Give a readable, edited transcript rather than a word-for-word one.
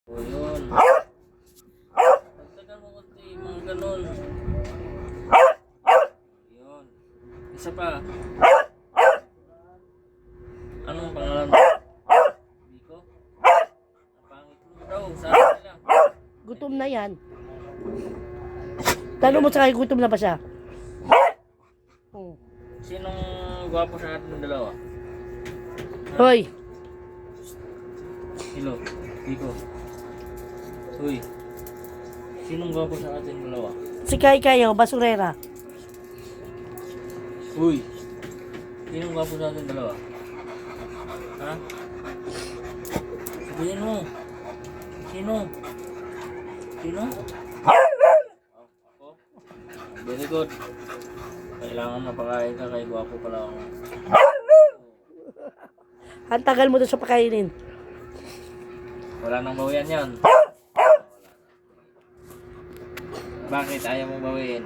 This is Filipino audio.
O yun. Dagdagan mo konti, mga ganun. Yun. Isa pa. Anong pangalan mo? Biko? Ang pangit mo daw, sabi nila. Gutom na yan. Tanong mo sa kanya, gutom na ba siya? Sinong gwapo sa atin ng dalawa? Hoy, Hello, Biko. Uy. Sinong gwapo sa atin dalawa? si Kai kayo, basurera. Uy. Sinong gwapo sa atin dalawa? Ha? Sabihin mo. Sino? Sino? Ako? Very good. Kailangan mapakain ka kay gwapo pala ako. Ang tagal mo doon sa pakainin. Wala nang bawian yan. Bakit ayaw mong bawiin?